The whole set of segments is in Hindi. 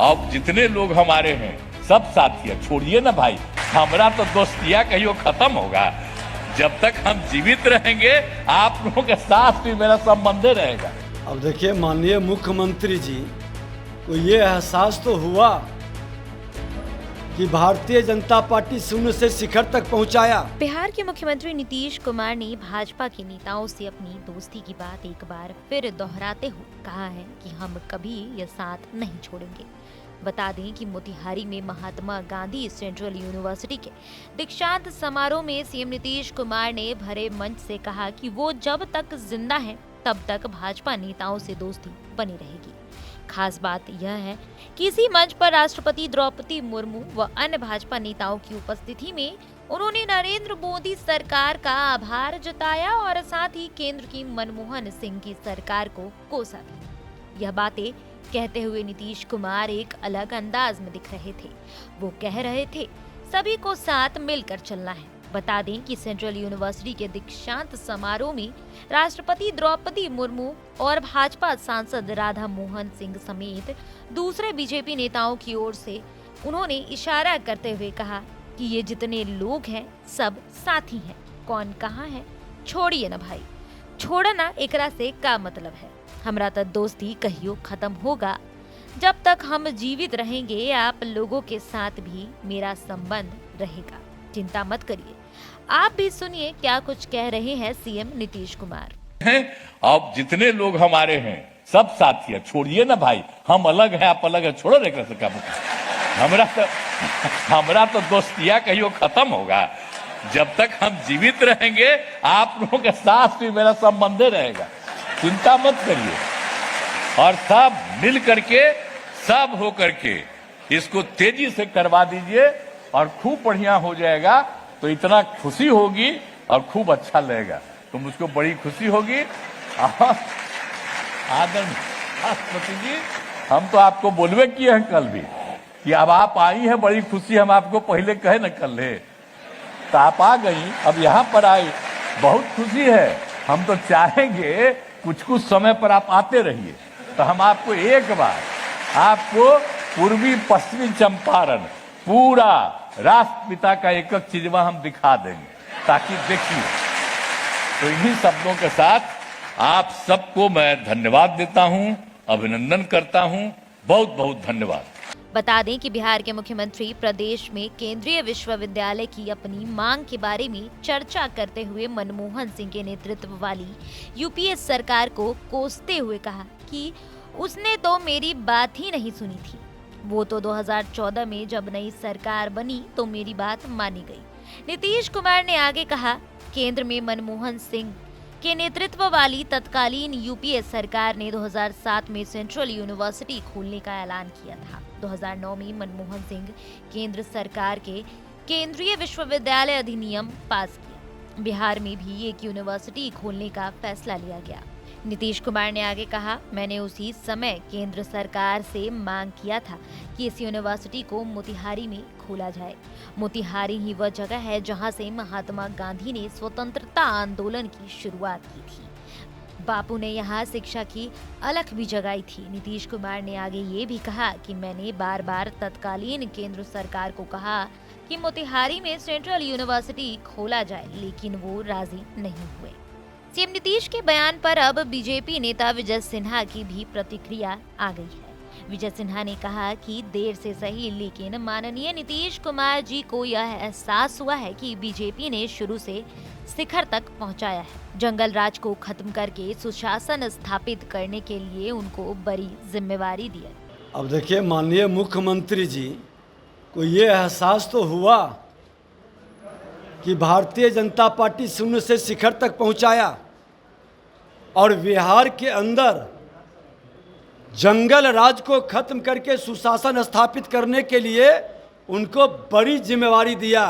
अब जितने लोग हमारे हैं सब साथी है, छोड़िए ना भाई, हमारा तो दोस्तिया कहियो खत्म होगा। जब तक हम जीवित रहेंगे आप लोगों के साथ भी मेरा संबंध रहेगा। अब देखिए माननीय मुख्यमंत्री जी को ये एहसास तो हुआ कि भारतीय जनता पार्टी शून्य से शिखर तक पहुंचाया। बिहार के मुख्यमंत्री नीतीश कुमार ने भाजपा के नेताओं से अपनी दोस्ती की बात एक बार फिर दोहराते हुए कहा है कि हम कभी ये साथ नहीं छोड़ेंगे। बता दें कि मोतिहारी में महात्मा गांधी सेंट्रल यूनिवर्सिटी के दीक्षांत समारोह में सीएम नीतीश कुमार ने भरे मंच से कहा कि वो जब तक जिंदा हैं तब तक भाजपा नेताओं से दोस्ती बनी रहेगी। खास बात यह है कि इसी मंच पर राष्ट्रपति द्रौपदी मुर्मू व अन्य भाजपा नेताओं की उपस्थिति में उन्होंने नरेंद्र मोदी सरकार का आभार जताया और साथ ही केंद्र की मनमोहन सिंह की सरकार को कोसा भी। यह बातें कहते हुए नीतीश कुमार एक अलग अंदाज में दिख रहे थे। वो कह रहे थे सभी को साथ मिलकर चलना है। बता दें कि सेंट्रल यूनिवर्सिटी के दीक्षांत समारोह में राष्ट्रपति द्रौपदी मुर्मू और भाजपा सांसद राधा मोहन सिंह समेत दूसरे बीजेपी नेताओं की ओर से उन्होंने इशारा करते हुए कहा कि ये जितने लोग हैं सब साथी हैं, कौन कहाँ है छोड़िए ना भाई, छोड़ना एकरा से का मतलब है, हमरा तो दोस्ती कहियो खत्म होगा। जब तक हम जीवित रहेंगे आप लोगों के साथ भी मेरा संबंध रहेगा, चिंता मत करिए। आप भी सुनिए क्या कुछ कह रहे हैं सीएम नीतीश कुमार। अब जितने लोग हमारे हैं सब साथी है, छोड़िए ना भाई, हम अलग हैं आप अलग है, छोड़ो एक से काम। हमरा तो दोस्तिया कहियो खत्म होगा। जब तक हम जीवित रहेंगे आप लोगों के साथ भी मेरा संबंध रहेगा, चिंता मत करिए। और सब मिल करके सब हो करके इसको तेजी से करवा दीजिए और खूब बढ़िया हो जाएगा। तो इतना खुशी होगी और खूब अच्छा लगेगा, तो मुझको बड़ी खुशी होगी। आदरणीय राष्ट्रपति जी, हम तो आपको बोलवे किए हैं कल भी कि अब आप आई हैं, बड़ी खुशी, हम आपको पहले कहे न कल है, तो आप आ गई, अब यहाँ पर आई, बहुत खुशी है। हम तो चाहेंगे कुछ कुछ समय पर आप आते रहिए, तो हम आपको एक बार आपको पूर्वी पश्चिमी चंपारण पूरा राष्ट्रपिता का एक एक चीजवा हम दिखा देंगे, ताकि देखिए। तो इन्हीं शब्दों के साथ आप सबको मैं धन्यवाद देता हूं, अभिनंदन करता हूं, बहुत बहुत धन्यवाद। बता दें कि बिहार के मुख्यमंत्री प्रदेश में केंद्रीय विश्वविद्यालय की अपनी मांग के बारे में चर्चा करते हुए मनमोहन सिंह के नेतृत्व वाली यूपीए सरकार को कोसते हुए कहा कि उसने तो मेरी बात ही नहीं सुनी थी। वो तो 2014 में जब नई सरकार बनी तो मेरी बात मानी गई। नीतीश कुमार ने आगे कहा, केंद्र में मनमोहन सिंह के नेतृत्व वाली तत्कालीन यूपीए सरकार ने 2007 में सेंट्रल यूनिवर्सिटी खोलने का ऐलान किया था। 2009 में मनमोहन सिंह केंद्र सरकार के केंद्रीय विश्वविद्यालय अधिनियम पास किया। बिहार में भी एक यूनिवर्सिटी खोलने का फैसला लिया गया। नीतीश कुमार ने आगे कहा, मैंने उसी समय केंद्र सरकार से मांग किया था कि इस यूनिवर्सिटी को मोतिहारी में खोला जाए। मोतिहारी ही वह जगह है जहां से महात्मा गांधी ने स्वतंत्रता आंदोलन की शुरुआत की थी। बापू ने यहाँ शिक्षा की अलख भी जगाई थी। नीतीश कुमार ने आगे ये भी कहा कि मैंने बार बार तत्कालीन केंद्र सरकार को कहा कि मोतिहारी में सेंट्रल यूनिवर्सिटी खोला जाए, लेकिन वो राजी नहीं हुए। सीएम नीतीश के बयान पर अब बीजेपी नेता विजय सिन्हा की भी प्रतिक्रिया आ गई है। विजय सिन्हा ने कहा कि देर से सही लेकिन माननीय नीतीश कुमार जी को यह एहसास हुआ है कि बीजेपी ने शुरू से शिखर तक पहुंचाया है। जंगल राज को खत्म करके सुशासन स्थापित करने के लिए उनको बड़ी जिम्मेवारी दी है। अब देखिए माननीय मुख्यमंत्री जी को ये एहसास तो हुआ कि भारतीय जनता पार्टी शून्य से शिखर तक पहुंचाया और बिहार के अंदर जंगल राज को खत्म करके सुशासन स्थापित करने के लिए उनको बड़ी जिम्मेवारी दिया।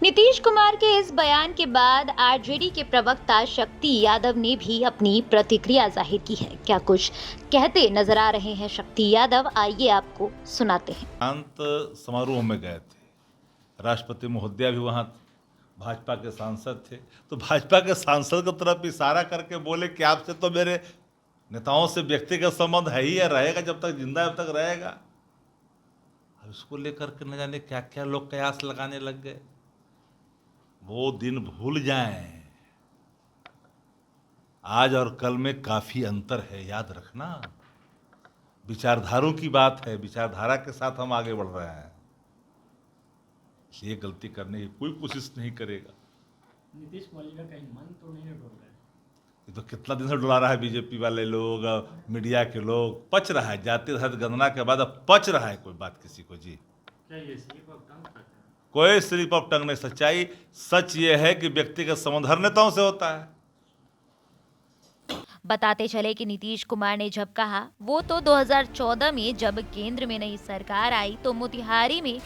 नीतीश कुमार के इस बयान के बाद आरजेडी के प्रवक्ता शक्ति यादव ने भी अपनी प्रतिक्रिया जाहिर की है। क्या कुछ कहते नजर आ रहे हैं शक्ति यादव, आइए आपको सुनाते हैं। अंत समारोह में गए थे, राष्ट्रपति महोदया भी वहाँ भाजपा के सांसद थे, तो भाजपा के सांसद की तरफ इशारा करके बोले कि आपसे तो मेरे नेताओं से व्यक्तिगत संबंध है ही है, रहेगा, जब तक जिंदा है तब तक रहेगा। और इसको लेकर के न जाने क्या क्या लोग कयास लगाने लग गए। वो दिन भूल जाएं। आज और कल में काफी अंतर है, याद रखना। विचारधारों की बात है, विचारधारा के साथ हम आगे बढ़ रहे हैं, इसलिए गलती करने की कोई कोशिश नहीं करेगा। नीतीश कुमार जी का कहीं मन तो नहीं डोल रहा है? ये तो कितना दिन से डुला रहा है बीजेपी वाले लोग, मीडिया के लोग, पच रहा है जाति धर्म गणना के बाद, अब पच रहा है कोई बात किसी को। जी क्या ये स्लिप ऑफ टंग था? कोई स्लिप ऑफ टंग नहीं। सच्चाई सच ये है कि व्यक्तिगत संबंध हर नेताओं से होता है। बताते चले कि नीतीश कुमार ने जब कहा वो तो 2014 में जब केंद्र में नई सरकार आई तो मोतिहारी में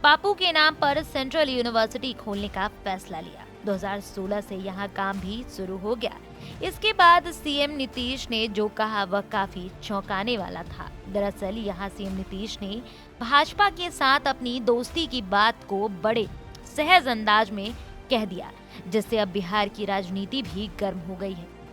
बापू के नाम पर सेंट्रल यूनिवर्सिटी खोलने का फैसला लिया। 2016 से यहाँ काम भी शुरू हो गया। इसके बाद सीएम नीतीश ने जो कहा वह काफी चौंकाने वाला था। दरअसल यहाँ सीएम नीतीश ने भाजपा के साथ अपनी दोस्ती की बात को बड़े सहज अंदाज में कह दिया, जिससे अब बिहार की राजनीति भी गर्म हो गई है।